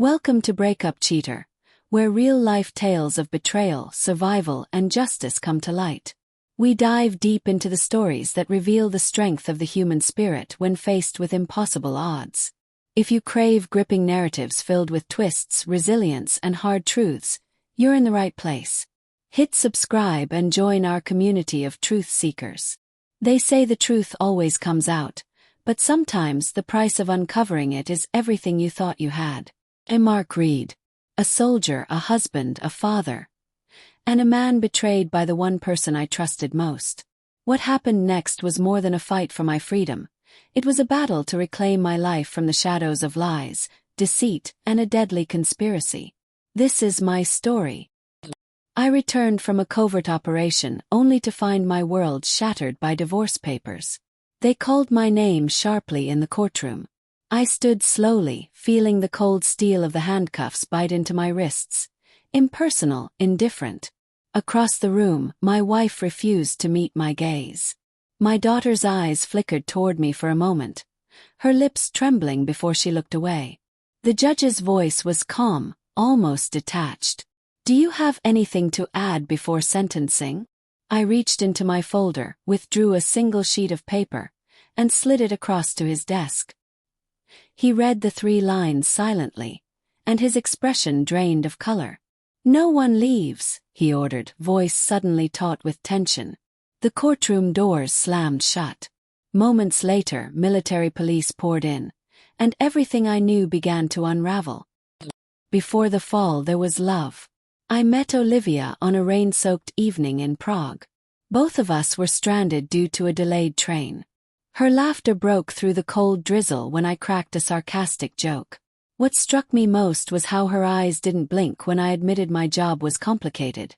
Welcome to Breakup Cheater, where real-life tales of betrayal, survival, and justice come to light. We dive deep into the stories that reveal the strength of the human spirit when faced with impossible odds. If you crave gripping narratives filled with twists, resilience, and hard truths, you're in the right place. Hit subscribe and join our community of truth seekers. They say the truth always comes out, but sometimes the price of uncovering it is everything you thought you had. I'm Mark Reed, a soldier, a husband, a father, and a man betrayed by the one person I trusted most. What happened next was more than a fight for my freedom. It was a battle to reclaim my life from the shadows of lies, deceit, and a deadly conspiracy. This is my story. I returned from a covert operation only to find my world shattered by divorce papers. They called my name sharply in the courtroom. I stood slowly, feeling the cold steel of the handcuffs bite into my wrists. Impersonal, indifferent. Across the room, my wife refused to meet my gaze. My daughter's eyes flickered toward me for a moment, her lips trembling before she looked away. The judge's voice was calm, almost detached. "Do you have anything to add before sentencing?" I reached into my folder, withdrew a single sheet of paper, and slid it across to his desk. He read the 3 lines silently, and his expression drained of color. "No one leaves," he ordered, voice suddenly taut with tension. The courtroom doors slammed shut. Moments later, military police poured in, and everything I knew began to unravel. Before the fall there was love. I met Olivia on a rain-soaked evening in Prague. Both of us were stranded due to a delayed train. Her laughter broke through the cold drizzle when I cracked a sarcastic joke. What struck me most was how her eyes didn't blink when I admitted my job was complicated,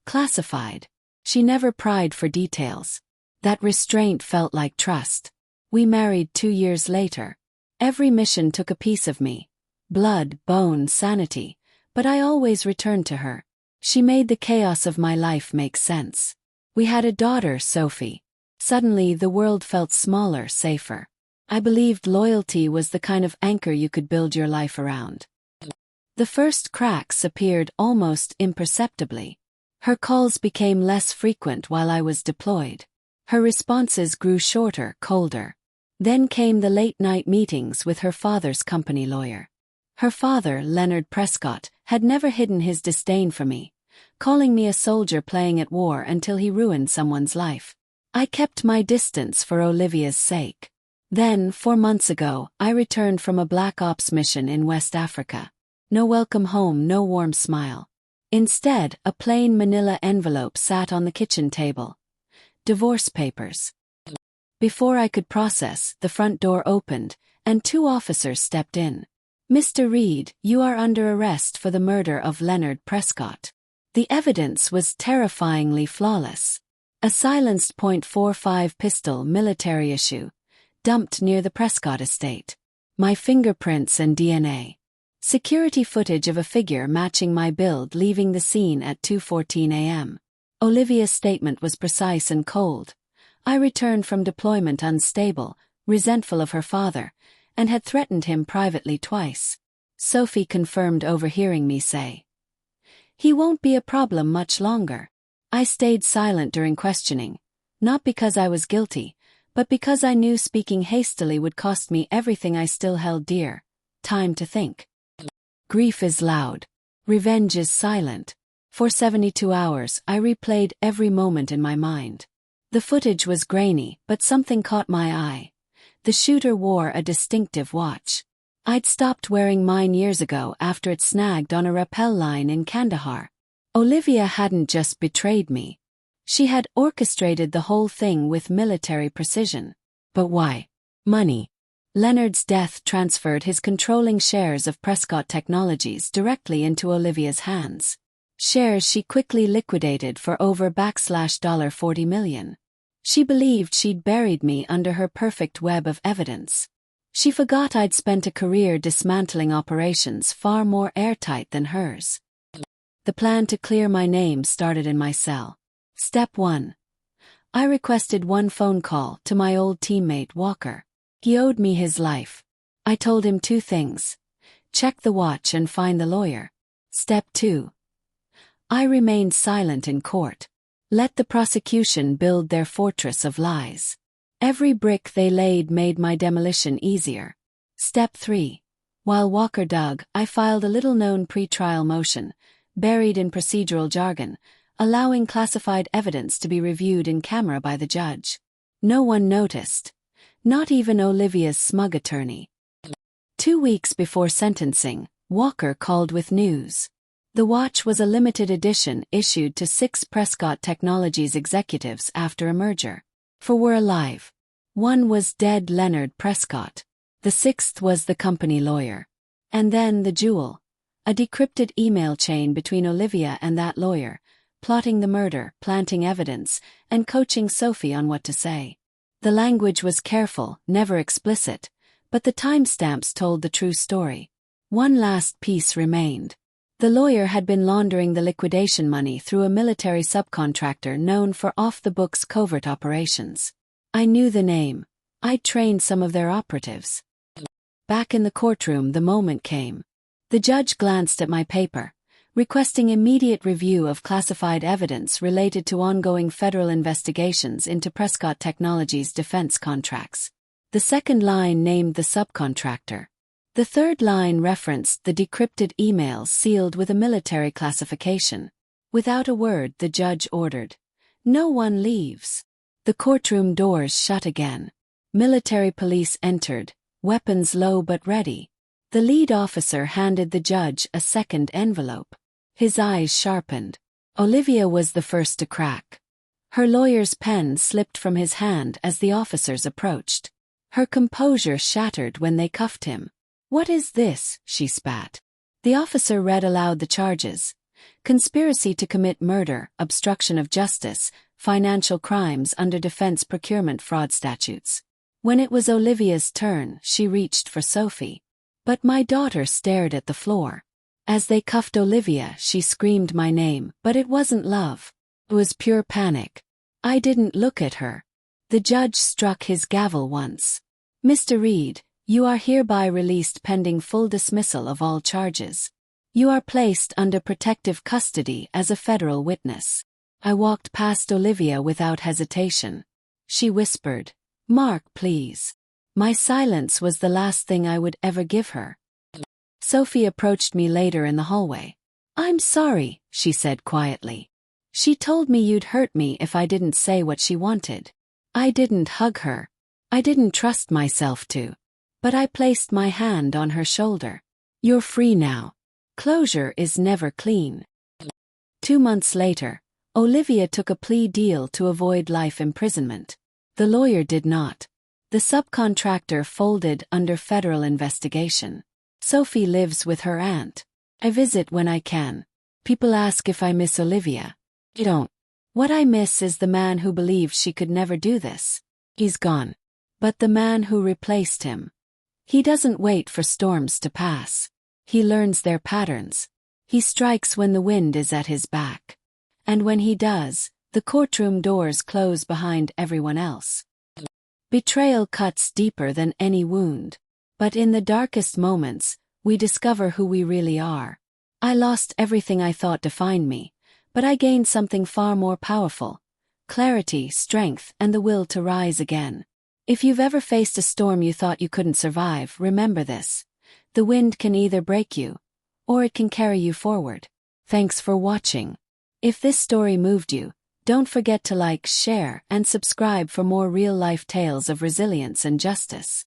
classified. She never pried for details. That restraint felt like trust. We married 2 years later. Every mission took a piece of me. Blood, bone, sanity. But I always returned to her. She made the chaos of my life make sense. We had a daughter, Sophie. Suddenly the world felt smaller, safer. I believed loyalty was the kind of anchor you could build your life around. The first cracks appeared almost imperceptibly. Her calls became less frequent while I was deployed. Her responses grew shorter, colder. Then came the late-night meetings with her father's company lawyer. Her father, Leonard Prescott, had never hidden his disdain for me, calling me a soldier playing at war until he ruined someone's life. I kept my distance for Olivia's sake. Then, 4 months ago, I returned from a Black Ops mission in West Africa. No welcome home, no warm smile. Instead, a plain manila envelope sat on the kitchen table. Divorce papers. Before I could process, the front door opened, and 2 officers stepped in. "Mr. Reed, you are under arrest for the murder of Leonard Prescott." The evidence was terrifyingly flawless. A silenced .45 pistol, military issue, dumped near the Prescott estate. My fingerprints and DNA. Security footage of a figure matching my build leaving the scene at 2:14 a.m. Olivia's statement was precise and cold. I returned from deployment unstable, resentful of her father, and had threatened him privately twice. Sophie confirmed overhearing me say, "He won't be a problem much longer." I stayed silent during questioning, not because I was guilty, but because I knew speaking hastily would cost me everything I still held dear: time to think. Grief is loud. Revenge is silent. For 72 hours, I replayed every moment in my mind. The footage was grainy, but something caught my eye. The shooter wore a distinctive watch. I'd stopped wearing mine years ago after it snagged on a rappel line in Kandahar. Olivia hadn't just betrayed me. She had orchestrated the whole thing with military precision. But why? Money. Leonard's death transferred his controlling shares of Prescott Technologies directly into Olivia's hands. Shares she quickly liquidated for over $40 million. She believed she'd buried me under her perfect web of evidence. She forgot I'd spent a career dismantling operations far more airtight than hers. The plan to clear my name started in my cell. Step 1. I requested one phone call to my old teammate Walker. He owed me his life. I told him 2 things. Check the watch and find the lawyer. Step 2. I remained silent in court. Let the prosecution build their fortress of lies. Every brick they laid made my demolition easier. Step 3. While Walker dug, I filed a little-known pre-trial motion, buried in procedural jargon, allowing classified evidence to be reviewed in camera by the judge. No one noticed. Not even Olivia's smug attorney. 2 weeks before sentencing, Walker called with news. The watch was a limited edition issued to 6 Prescott Technologies executives after a merger. 4 were alive. 1 was dead Leonard Prescott. The 6th was the company lawyer. And then the jewel. A decrypted email chain between Olivia and that lawyer, plotting the murder, planting evidence, and coaching Sophie on what to say. The language was careful, never explicit, but the timestamps told the true story. One last piece remained. The lawyer had been laundering the liquidation money through a military subcontractor known for off-the-books covert operations. I knew the name. I'd trained some of their operatives. Back in the courtroom, the moment came. The judge glanced at my paper, requesting immediate review of classified evidence related to ongoing federal investigations into Prescott Technologies defense contracts. The second line named the subcontractor. The third line referenced the decrypted emails sealed with a military classification. Without a word, the judge ordered, "No one leaves." The courtroom doors shut again. Military police entered, weapons low but ready. The lead officer handed the judge a second envelope. His eyes sharpened. Olivia was the first to crack. Her lawyer's pen slipped from his hand as the officers approached. Her composure shattered when they cuffed him. "What is this?" she spat. The officer read aloud the charges. Conspiracy to commit murder, obstruction of justice, financial crimes under defense procurement fraud statutes. When it was Olivia's turn, she reached for Sophie. But my daughter stared at the floor. As they cuffed Olivia, she screamed my name, but it wasn't love. It was pure panic. I didn't look at her. The judge struck his gavel once. "Mr. Reed, you are hereby released pending full dismissal of all charges. You are placed under protective custody as a federal witness." I walked past Olivia without hesitation. She whispered, "Mark, please." My silence was the last thing I would ever give her. Sophie approached me later in the hallway. "I'm sorry," she said quietly. "She told me you'd hurt me if I didn't say what she wanted." I didn't hug her. I didn't trust myself to. But I placed my hand on her shoulder. "You're free now. Closure is never clean." 2 months later, Olivia took a plea deal to avoid life imprisonment. The lawyer did not. The subcontractor folded under federal investigation. Sophie lives with her aunt. I visit when I can. People ask if I miss Olivia. I don't. What I miss is the man who believed she could never do this. He's gone. But the man who replaced him. He doesn't wait for storms to pass. He learns their patterns. He strikes when the wind is at his back. And when he does, the courtroom doors close behind everyone else. Betrayal cuts deeper than any wound. But in the darkest moments, we discover who we really are. I lost everything I thought defined me, but I gained something far more powerful: clarity, strength, and the will to rise again. If you've ever faced a storm you thought you couldn't survive, remember this: the wind can either break you, or it can carry you forward. Thanks for watching. If this story moved you, don't forget to like, share, and subscribe for more real-life tales of resilience and justice.